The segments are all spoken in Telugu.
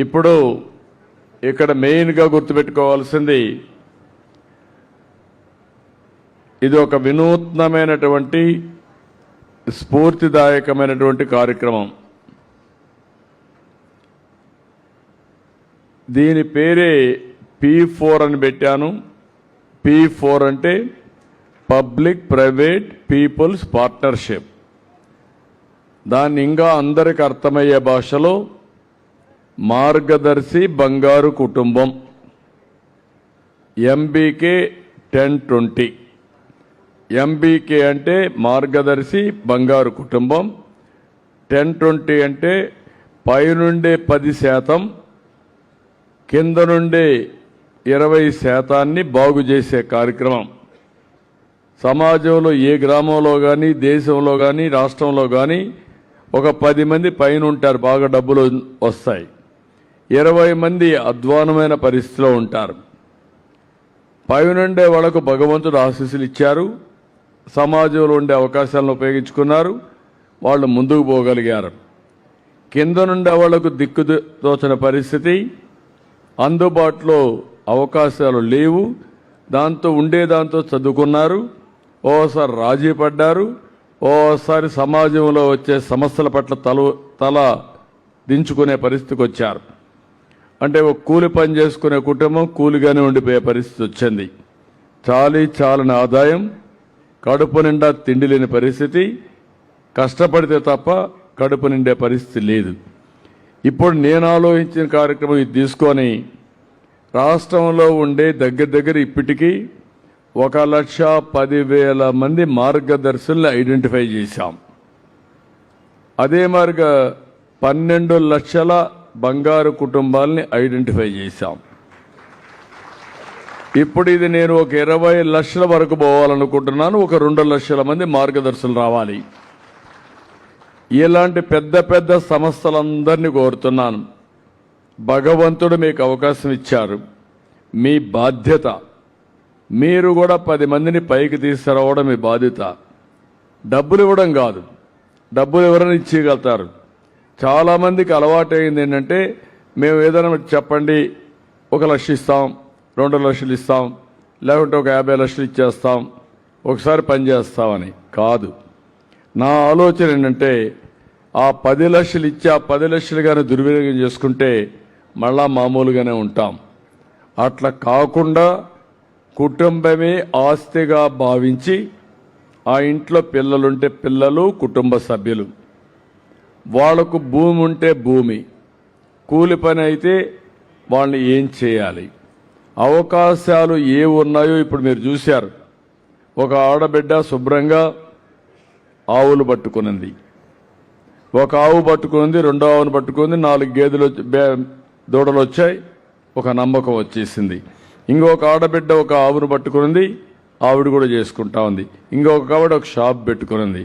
ఇప్పుడు ఇక్కడ మెయిన్గా గుర్తుపెట్టుకోవాల్సింది ఇది ఒక వినూత్నమైనటువంటి స్ఫూర్తిదాయకమైనటువంటి కార్యక్రమం. దీని పేరే P4 అని పెట్టాను. P4 అంటే పబ్లిక్ ప్రైవేట్ పీపుల్స్ పార్ట్నర్షిప్. దాన్ని ఇంకా అందరికి అర్థమయ్యే భాషలో మార్గదర్శి బంగారు కుటుంబం, MBK 1020. MBK అంటే మార్గదర్శి బంగారు కుటుంబం, 1020 అంటే పైనుండే 10%, కింద నుండే 20% బాగు చేసే కార్యక్రమం. సమాజంలో ఏ గ్రామంలో కానీ, దేశంలో కానీ, రాష్ట్రంలో కానీ ఒక 10 మంది పైన ఉంటారు, బాగా డబ్బులు వస్తాయి. 20 మంది అధ్వానమైన పరిస్థితిలో ఉంటారు. పైనుండే వాళ్ళకు భగవంతుడు ఆశీస్సులు ఇచ్చారు, సమాజంలో ఉండే అవకాశాలను ఉపయోగించుకున్నారు, వాళ్ళు ముందుకు పోగలిగారు. కింద నుండే వాళ్లకు దిక్కుతోచని పరిస్థితి, అందుబాటులో అవకాశాలు లేవు, దాంతో చదువుకున్నారు, ఓసారి రాజీ పడ్డారు, ఓసారి సమాజంలో వచ్చే సమస్యల పట్ల తల దించుకునే పరిస్థితికి వచ్చారు. అంటే ఒక కూలి పని చేసుకునే కుటుంబం కూలిగానే ఉండిపోయే పరిస్థితి వచ్చింది. చాలని ఆదాయం, కడుపు నిండా తిండి లేని పరిస్థితి, కష్టపడితే తప్ప కడుపు నిండే పరిస్థితి లేదు. ఇప్పుడు నేను ఆలోచించిన కార్యక్రమం ఇది తీసుకొని రాష్ట్రంలో ఉండే దగ్గర ఇప్పటికీ 1,10,000 మంది మార్గదర్శుల్ని ఐడెంటిఫై చేశాం. అదే మాదిరిగా 12 లక్షల బంగారు కుటుంబాలని ఐడెంటిఫై చేశాం. ఇప్పుడు ఇది నేను ఒక 20 లక్షల వరకు పోవాలనుకుంటున్నాను. ఒక 2 లక్షల మంది మార్గదర్శులు రావాలి. ఇలాంటి పెద్ద సంస్థలందరినీ కోరుతున్నాను. భగవంతుడు మీకు అవకాశం ఇచ్చారు, మీ బాధ్యత. మీరు కూడా 10 మందిని పైకి తీసుకురావడం మీ బాధ్యత. డబ్బులు ఇవ్వడం కాదు, డబ్బులు ఎవరైనా ఇచ్చేయగలుగుతారు. చాలామందికి అలవాటు అయింది ఏంటంటే, మేము ఏదైనా చెప్పండి 1 లక్ష ఇస్తాం, 2 లక్షలు ఇస్తాం, లేకుంటే ఒక 50 లక్షలు ఇచ్చేస్తాం, ఒకసారి పనిచేస్తామని. కాదు, నా ఆలోచన ఏంటంటే ఆ 10 లక్షలు ఇచ్చి ఆ 10 లక్షలుగానే దుర్వినియోగం చేసుకుంటే మళ్ళా మామూలుగానే ఉంటాం. అట్లా కాకుండా కుటుంబమే ఆస్తిగా భావించి, ఆ ఇంట్లో పిల్లలుంటే పిల్లలు, కుటుంబ సభ్యులు, వాళ్లకు భూమి ఉంటే భూమి, కూలి పని అయితే వాళ్ళని ఏం చేయాలి, అవకాశాలు ఏ ఉన్నాయో ఇప్పుడు మీరు చూశారు. ఒక ఆడబిడ్డ శుభ్రంగా ఆవులు పట్టుకున్నది, ఒక ఆవు పట్టుకుంది, 2వ ఆవును పట్టుకుంది, 4 గేదెలు దూడలు వచ్చాయి, ఒక నమ్మకం వచ్చేసింది. ఇంకొక ఆడబిడ్డ ఒక ఆవును పట్టుకున్నది, ఆవిడ కూడా చేసుకుంటా ఉంది. ఇంకొక ఆవిడ ఒక షాప్ పెట్టుకున్నది,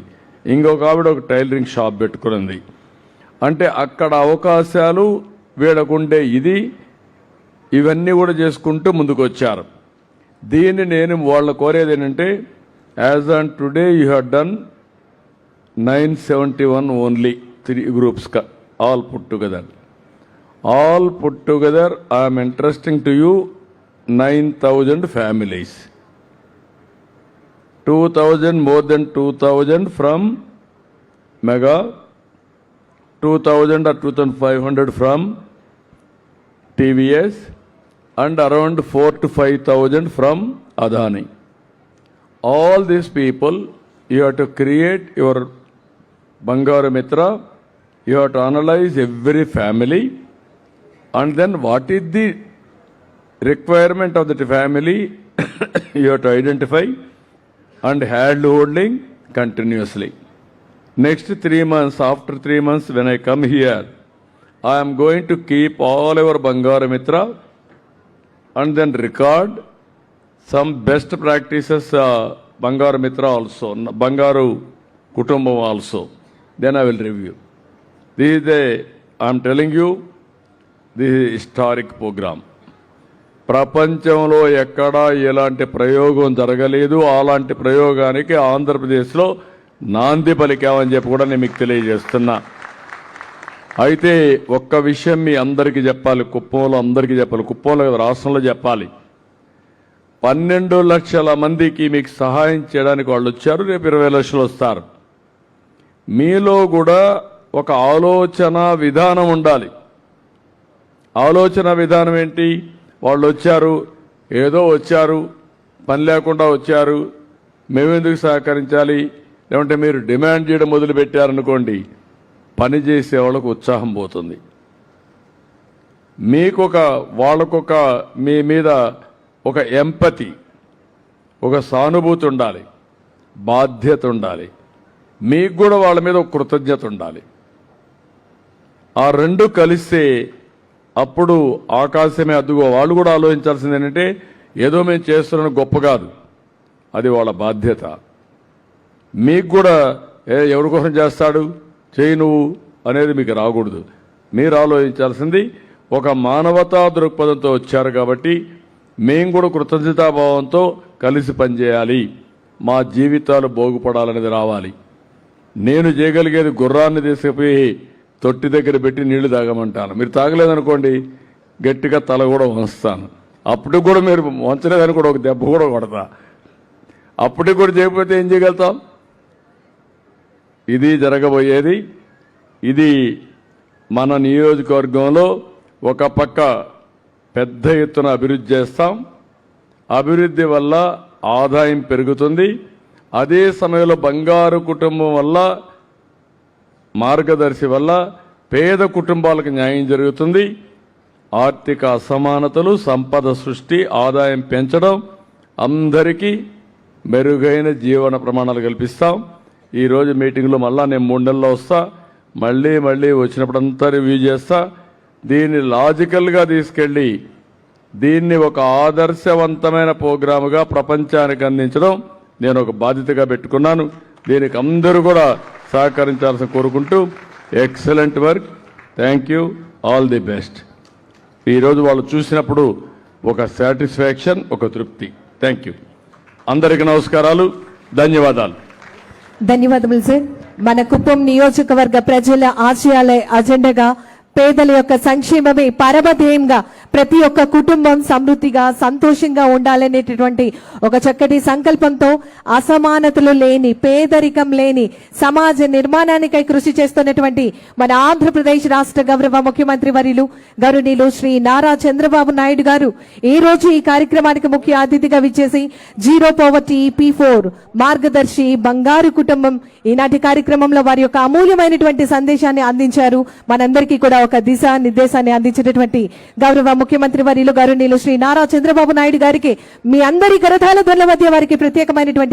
ఇంకొక ఆవిడ ఒక టైలరింగ్ షాప్ పెట్టుకున్నది. అంటే అక్కడ అవకాశాలు వీడకుండే ఇవన్నీ కూడా చేసుకుంటూ ముందుకు వచ్చారు. దీన్ని నేను వాళ్ళ కోరేది ఏంటంటే, as on today you have done 971 only 3 groups, all put together. I am entrusting to you 9,000 families. 2,000, more than 2,000 from Mega, 2,000 or 2,500 from TVS, and around 4,000 to 5,000 from Adani. All these people, you have to create your Bangaru Mitra, you have to analyze every family, and then what is the requirement of that family you have to identify and hand holding continuously. Next 3 months, after 3 months when I come here, I am going to keep all our Bangaru Mitra and then record some best practices, Bangaru Mitra also, Bangaru Kutumbam also. Then I will review. I am telling you, this is historic program. ప్రపంచంలో ఎక్కడా ఎలాంటి ప్రయోగం జరగలేదు. అలాంటి ప్రయోగానికి ఆంధ్రప్రదేశ్లో నాంది పలికామని చెప్పి కూడా నేను మీకు తెలియజేస్తున్నా. అయితే ఒక్క విషయం మీ అందరికీ చెప్పాలి, కుప్పంలో అందరికీ చెప్పాలి, కుప్పంలో కదా రాష్ట్రంలో చెప్పాలి. 12 లక్షల మందికి మీకు సహాయం చేయడానికి వాళ్ళు వచ్చారు, రేపు 20 లక్షలు వస్తారు. మీలో కూడా ఒక ఆలోచన విధానం ఉండాలి. ఆలోచన విధానం ఏంటి? వాళ్ళు వచ్చారు, ఏదో వచ్చారు, పని లేకుండా వచ్చారు, మేమెందుకు సహకరించాలి, లేదంటే మీరు డిమాండ్ చేయడం మొదలుపెట్టారనుకోండి, పని చేసే వాళ్ళకు ఉత్సాహం పోతుంది. వాళ్ళకొక మీ మీద ఒక ఎంపతి, ఒక సానుభూతి ఉండాలి, బాధ్యత ఉండాలి, మీకు కూడా వాళ్ళ మీద ఒక కృతజ్ఞత ఉండాలి. ఆ రెండు కలిస్తే అప్పుడు ఆకాశమే అద్దుగో. వాళ్ళు కూడా ఆలోచించాల్సింది ఏంటంటే ఏదో మేము చేస్తున్న గొప్ప కాదు, అది వాళ్ళ బాధ్యత. మీకు కూడా ఎవరి కోసం చేస్తాడు, చేయి నువ్వు అనేది మీకు రాకూడదు. మీరు ఆలోచించాల్సింది ఒక మానవతా దృక్పథంతో వచ్చారు కాబట్టి మేము కూడా కృతజ్ఞతాభావంతో కలిసి పనిచేయాలి, మా జీవితాలు బాగుపడాలనేది రావాలి. నేను చేయగలిగేది గుర్రాన్ని తీసుకుపోయి తొట్టి దగ్గర పెట్టి నీళ్లు తాగమంటాను. మీరు తాగలేదనుకోండి గట్టిగా తల కూడా వంచుతాను. అప్పటికి కూడా మీరు వంచలేదని కూడా ఒక దెబ్బ కూడా కొడతా. అప్పటికి కూడా చేయకపోతే ఏం చేయగలుగుతాం? ఇది జరగబోయేది. ఇది మన నియోజకవర్గంలో ఒక పక్క పెద్ద ఎత్తున అభివృద్ధి చేస్తాం. అభివృద్ధి వల్ల ఆదాయం పెరుగుతుంది. అదే సమయంలో బంగారు కుటుంబం వల్ల, మార్గదర్శి వల్ల పేద కుటుంబాలకు న్యాయం జరుగుతుంది. ఆర్థిక అసమానతలు, సంపద సృష్టి, ఆదాయం పెంచడం, అందరికీ మెరుగైన జీవన ప్రమాణాలు కల్పిస్తాం. ఈరోజు మీటింగ్లో మళ్ళా నేను 3 నెలల్లో వస్తా, మళ్ళీ వచ్చినప్పుడంతా రివ్యూ చేస్తా. దీన్ని లాజికల్గా తీసుకెళ్ళి దీన్ని ఒక ఆదర్శవంతమైన ప్రోగ్రాముగా ప్రపంచానికి అందించడం నేను ఒక బాధ్యతగా పెట్టుకున్నాను. దీనికి అందరూ కూడా సహకరించాల్సి కోరుకుంటూ, excellent work, thank you, all the best. ఈరోజు వాళ్ళు చూసినప్పుడు ఒక సాటిస్ఫాక్షన్, ఒక తృప్తి. Thank you. అందరికీ నమస్కారాలు, ధన్యవాదాలు. ధన్యవాదములు సార్. మన కుప్పం నియోజకవర్గ ప్రజల ఆశయాల అజెండాగా పేదల యొక్క సంక్షేమమే పరమధ్యేయంగా ప్రతి ఒక్క కుటుంబం సమృద్ధిగా సంతోషంగా ఉండాలనేటటువంటి ఒక చక్కటి సంకల్పంతో అసమానతలు లేని, పేదరికం లేని సమాజ నిర్మాణానికై కృషి చేస్తున్నటువంటి మన ఆంధ్రప్రదేశ్ రాష్ట్ర గౌరవ ముఖ్యమంత్రి వర్యులు గౌరవనీయులు శ్రీ నారా చంద్రబాబు నాయుడు గారు ఈ రోజు ఈ కార్యక్రమానికి ముఖ్య అతిథిగా విచ్చేసి జీరో పోవర్టీ P4 మార్గదర్శి బంగారు కుటుంబం ఈనాటి కార్యక్రమంలో వారి యొక్క అమూల్యమైనటువంటి సందేశాన్ని అందించారు. మనందరికీ కూడా ఒక దిశా నిర్దేశాన్ని అందించినటువంటి గౌరవ ముఖ్యమంత్రి వర్యులు గౌరవనీయులు శ్రీ నారా చంద్రబాబు నాయుడు గారికి మీ అందరి కరతాళ ధ్వనుల మధ్య వారికి ప్రత్యేకమైనటువంటి